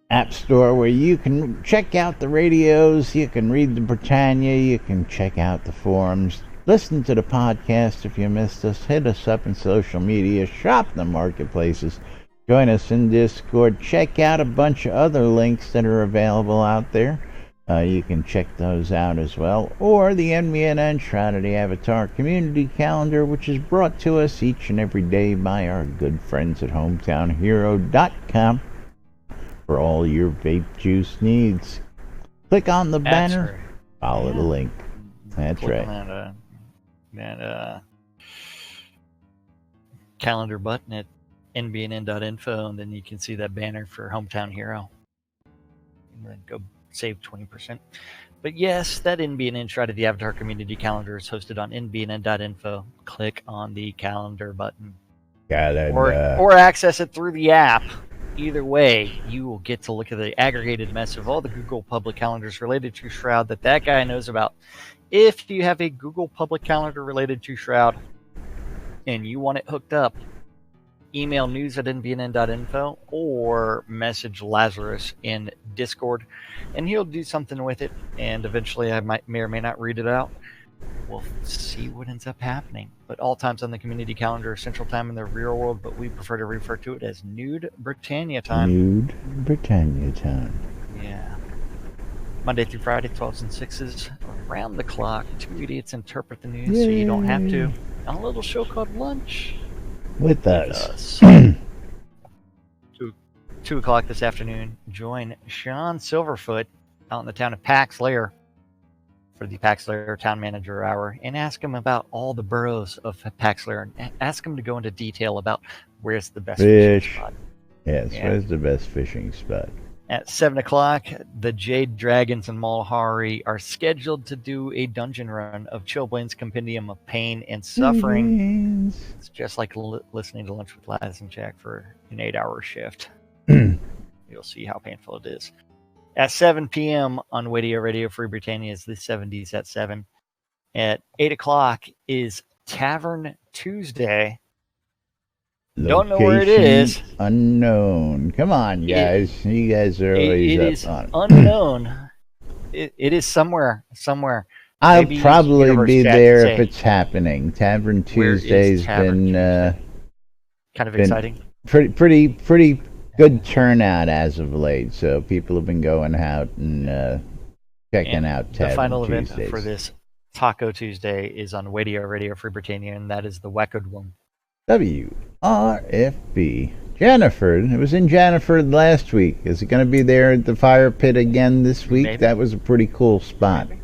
App Store, where you can check out the radios, you can read the Britannia, you can check out the forums, listen to the podcast if you missed us, hit us up in social media, shop in the marketplaces, join us in Discord, check out a bunch of other links that are available out there. You can check those out as well. Or the NBNN Shroud of the Avatar community calendar, which is brought to us each and every day by our good friends at HometownHero.com for all your vape juice needs. Click on the banner, follow the link. That's Click right. On that calendar button at nbnn.info, and then you can see that banner for Hometown Hero. And then go save 20%. But yes, that NBNN Shroud of the Avatar community calendar is hosted on nbnn.info. Click on the calendar button. Or access it through the app. Either way, you will get to look at the aggregated mess of all the Google public calendars related to Shroud that guy knows about. If you have a Google public calendar related to Shroud and you want it hooked up, email news@nbnn.info or message Lazarus in Discord, and he'll do something with it, and eventually I may or may not read it out. We'll see what ends up happening. But all times on the community calendar are Central Time in the real world, but we prefer to refer to it as Nude Britannia Time. Nude Britannia Time. Yeah. Monday through Friday, 12s and 6s, around the clock. Two idiots interpret the news so you don't have to. On a little show called Lunch. With us. 2 o'clock this afternoon, join Sean Silverfoot out in the town of Pax Lair for the Pax Lair Town Manager Hour, and ask him about all the boroughs of Pax Lair, and ask him to go into detail about where's the best fishing spot. Yes, where's the best fishing spot? At 7 o'clock, the Jade Dragons and Malhari are scheduled to do a dungeon run of Chilblain's Compendium of Pain and Suffering. It's just like listening to Lunch with Laz and Jack for an 8-hour shift. You'll see how painful it is. At 7 p.m. on Radio Free Britannia is the 70s at 7. At 8 o'clock is Tavern Tuesday. Location don't know where it is. Unknown. Come on, guys. You guys are always up on it. Unknown. It is somewhere. I'll Maybe probably be there if it's happening. Tavern Tuesday's been kind of exciting. Pretty good turnout as of late. So people have been going out and checking out Tavern Tuesdays. The final event for this Taco Tuesday is on Radio Free Britannia, and that is the Wackod One. WRFB. Janniford. It was in Janniford last week. Is it going to be there at the fire pit again this week? Maybe. That was a pretty cool spot. Maybe.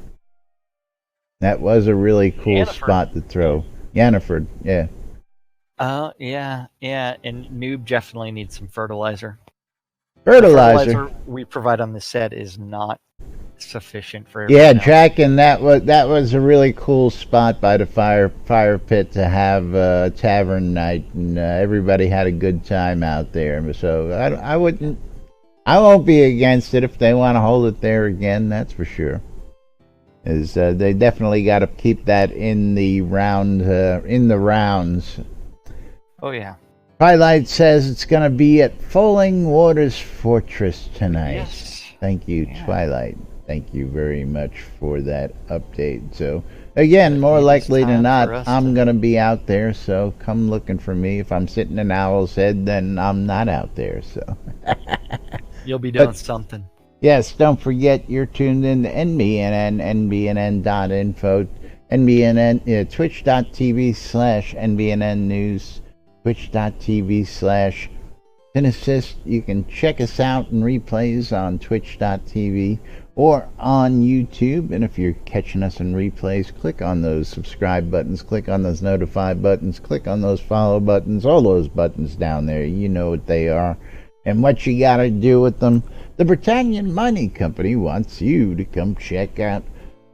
That was a really cool spot to throw. Janniford, yeah. Yeah. And Noob definitely needs some fertilizer. Fertilizer we provide on the set is not sufficient for everyone else. Jack, and that was a really cool spot by the fire pit to have tavern night, and everybody had a good time out there. So I won't be against it if they want to hold it there again. That's for sure. They definitely got to keep that in the rounds. Oh yeah. Twilight says it's going to be at Falling Waters Fortress tonight. Yes. Thank you, Twilight. Thank you very much for that update. So, again, more likely than not, I'm going to be out there, so come looking for me. If I'm sitting in Owl's Head, then I'm not out there, so. You'll be doing something. Yes, don't forget you're tuned in to NBNN, nbnn.info, NBNN, twitch.tv/NBNN News, twitch.tv/Finicist. You can check us out in replays on twitch.tv or on YouTube. And if you're catching us in replays, click on those subscribe buttons, click on those notify buttons, click on those follow buttons, all those buttons down there. You know what they are and what you gotta do with them. The Britannian Mining Company wants you to come check out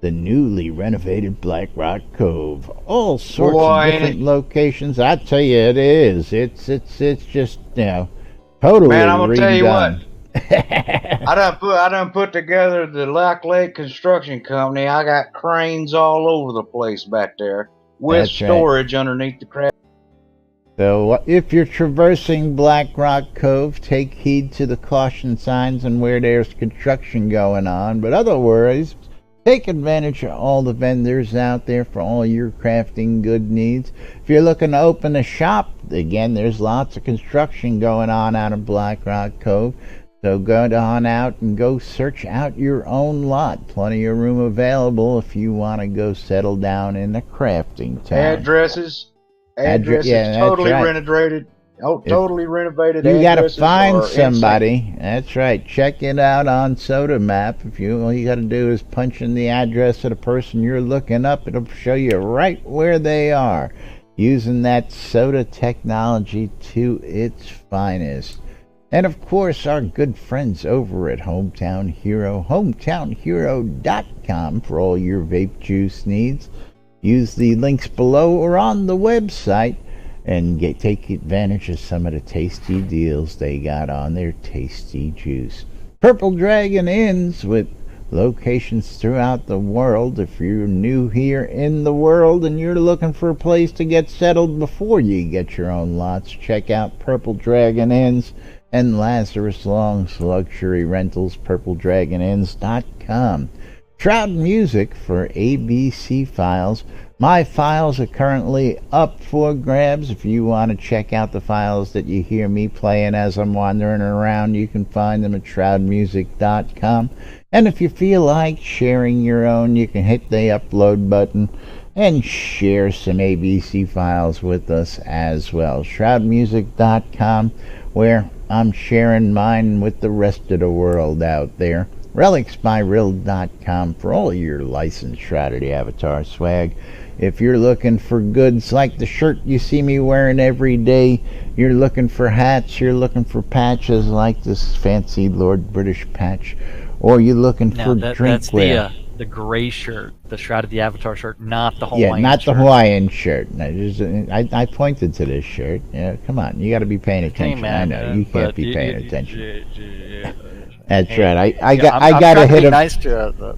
the newly renovated Black Rock Cove. All sorts of different locations. I tell you, it is. It's just, totally Man, I'm gonna tell you redone. what. I done put together the Lock Lake Construction Company. I got cranes all over the place back there with That's storage underneath the crap. So if you're traversing Black Rock Cove, take heed to the caution signs and where there's construction going on. But otherwise, take advantage of all the vendors out there for all your crafting good needs. If you're looking to open a shop, again, there's lots of construction going on out of Black Rock Cove. So go on out and go search out your own lot. Plenty of room available if you want to go settle down in the crafting town. Addresses totally renovated. Oh, totally renovated. You got to find somebody. That's right. Check it out on Soda Map. All you got to do is punch in the address of the person you're looking up. It'll show you right where they are, using that Soda technology to its finest. And of course, our good friends over at Hometown Hero, hometownhero.com for all your vape juice needs. Use the links below or on the website and take advantage of some of the tasty deals they got on their tasty juice. Purple Dragon Inns with locations throughout the world. If you're new here in the world and you're looking for a place to get settled before you get your own lots, check out Purple Dragon Inns and Lazarus Long's Luxury Rentals, purpledragoninns.com. Shroud Music for ABC files. My files are currently up for grabs. If you want to check out the files that you hear me playing as I'm wandering around, you can find them at shroudmusic.com. And if you feel like sharing your own, you can hit the upload button and share some ABC files with us as well. Shroudmusic.com, where I'm sharing mine with the rest of the world out there. RelicsByRill.com for all your licensed Shrouded Avatar swag. If you're looking for goods like the shirt you see me wearing every day, you're looking for hats, you're looking for patches like this fancy Lord British patch, or you're looking for drinkware. That's the gray shirt, the Shrouded the Avatar shirt, not the Hawaiian shirt. Yeah, not the Hawaiian shirt. I pointed to this shirt. Yeah, come on, you got to be paying attention. Hey, man, I know you can't be paying attention. That's Hey, right. I'm gotta hit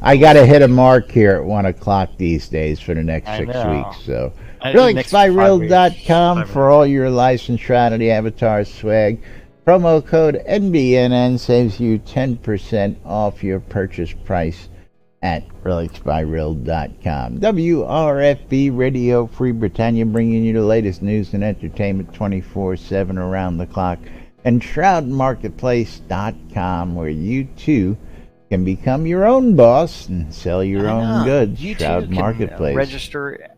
I gotta hit a mark here at 1 o'clock these days for the next 6 weeks. So, RelicsByRill.com for all your licensed Shrouded Avatar swag. Promo code NBNN saves you 10% off your purchase price at RelicsByRill.com. WRFB Radio Free Britannia, bringing you the latest news and entertainment 24/7 around the clock. And ShroudMarketplace.com, where you too can become your own boss and sell your own goods. You Shroud too Marketplace. can register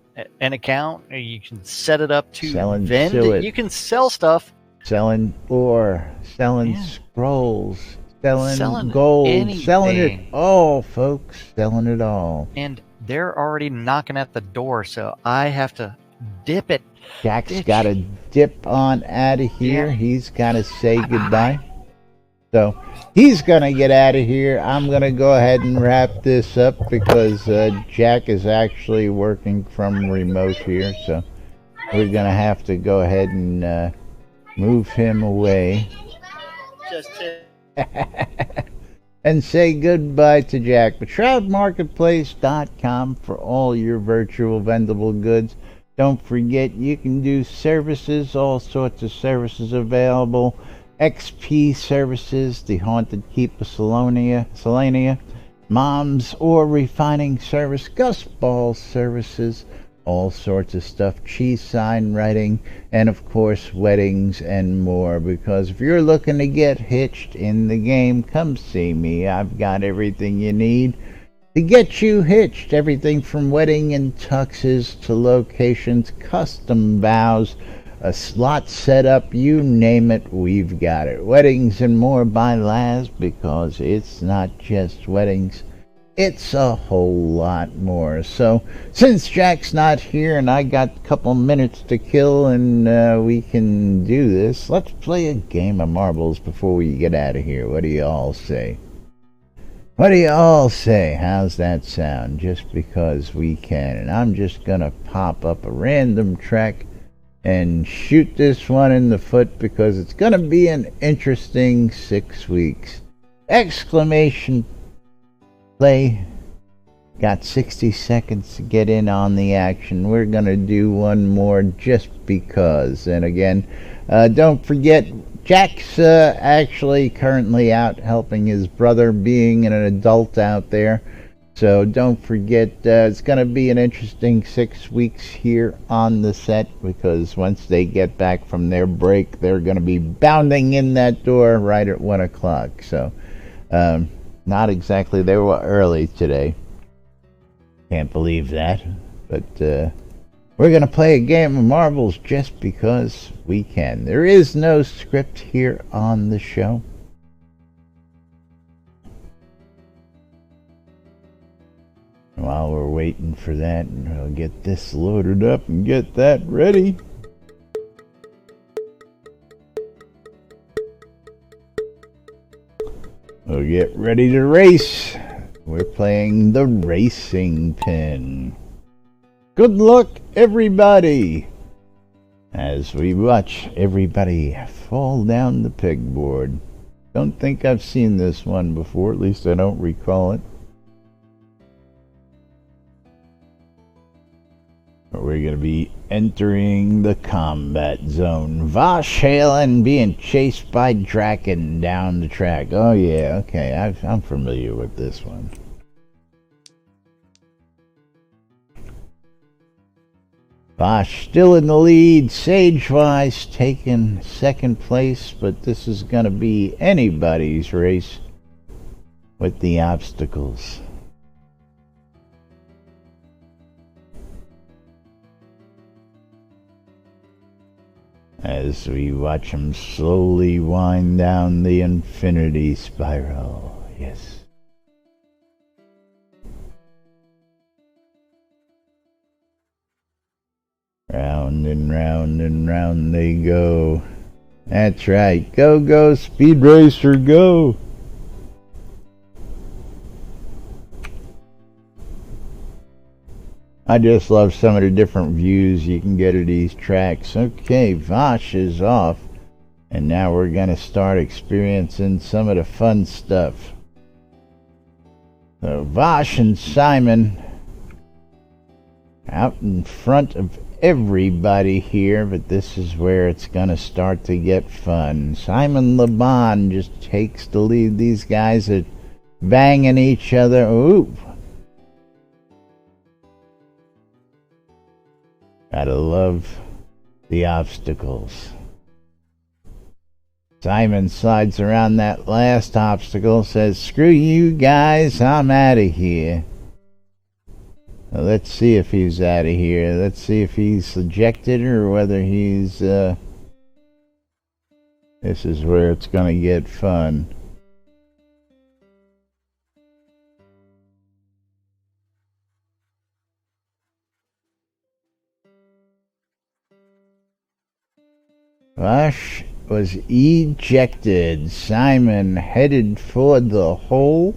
an account, or you can set it up to Selling vend. suet. You can sell stuff. Selling ore, selling scrolls, selling gold, anything. selling it all, folks. Selling it all. And they're already knocking at the door, so I have to dip it. Jack's got to dip on out of here. Yeah. He's got to say goodbye. So he's going to get out of here. I'm going to go ahead and wrap this up because Jack is actually working from remote here. So we're going to have to go ahead and move him away. And say goodbye to Jack. But ShroudMarketplace.com for all your virtual vendable goods. Don't forget, you can do services, all sorts of services available. XP services, the Haunted Keep of Selenia, Moms or Refining Service, Gus Ball services, all sorts of stuff, cheese sign writing, and of course weddings and more. Because if you're looking to get hitched in the game, come see me. I've got everything you need to get you hitched. Everything from wedding and tuxes to locations, custom vows, a slot setup, you name it, we've got it. Weddings and more by Laz, because it's not just weddings, it's a whole lot more. So since Jack's not here and I got a couple minutes to kill and we can do this, let's play a game of marbles before we get out of here. What do you all say? What do you all say? How's that sound? Just because we can. And I'm just gonna pop up a random track and shoot this one in the foot because it's gonna be an interesting 6 weeks. Exclamation play. Got 60 seconds to get in on the action. We're gonna do one more just because. And again, don't forget, Jack's actually currently out helping his brother, being an adult out there. So don't forget, it's going to be an interesting 6 weeks here on the set, because once they get back from their break, they're going to be bounding in that door right at 1 o'clock. So not exactly, they were early today. Can't believe that. But we're going to play a game of marbles just because we can. There is no script here on the show. While we're waiting for that, we'll get this loaded up and get that ready. We'll get ready to race. We're playing the racing pin. Good luck, everybody, as we watch everybody fall down the pegboard. Don't think I've seen this one before, at least I don't recall it. But we're going to be entering the combat zone. Vosh Halen being chased by Draken down the track. Oh yeah, okay, I'm familiar with this one. Bosch still in the lead, Sagewise taking second place, but this is going to be anybody's race with the obstacles. As we watch him slowly wind down the infinity spiral, yes. Round and round and round they go. That's right. Go, go, Speed Racer, go! I just love some of the different views you can get of these tracks. Okay, Vosh is off. And now we're going to start experiencing some of the fun stuff. So Vosh and Simon out in front of everybody here, but this is where it's gonna start to get fun. Simon LeBon just takes the lead. These guys are banging each other. Ooh. Gotta love the obstacles. Simon slides around that last obstacle, says, "Screw you guys, I'm out of here." Now, let's see if he's out of here. Let's see if he's ejected or whether he's, this is where it's gonna get fun. Rush was ejected. Simon headed for the hole.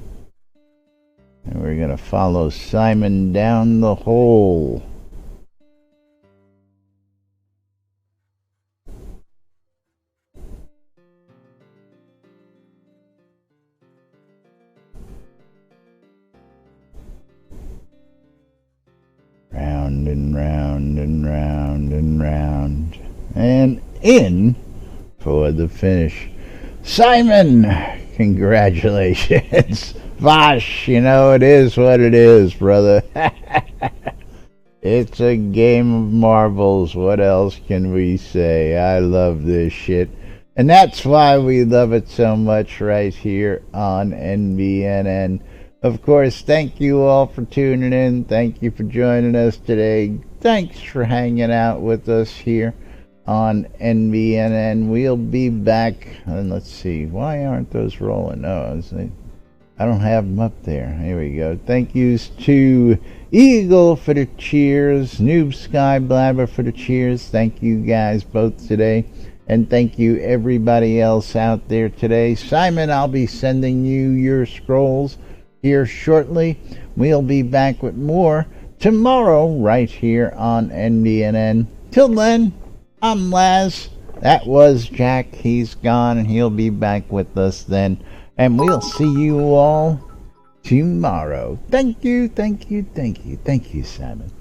And we're going to follow Simon down the hole. Round and round and round and round. And in for the finish. Simon! Congratulations! Vosh, you know, it is what it is, brother. It's a game of marbles. What else can we say? I love this shit. And that's why we love it so much right here on NBNN. Of course, thank you all for tuning in. Thank you for joining us today. Thanks for hanging out with us here on NBNN. We'll be back. And let's see, why aren't those rolling? Oh, I don't have them up there. Here we go. Thank yous to Eagle for the cheers, Noob Sky Blabber for the cheers. Thank you guys both today. And thank you everybody else out there today. Simon, I'll be sending you your scrolls here shortly. We'll be back with more tomorrow right here on NBNN. Till then, I'm Laz. That was Jack. He's gone, and he'll be back with us then. And we'll see you all tomorrow. Thank you, Simon.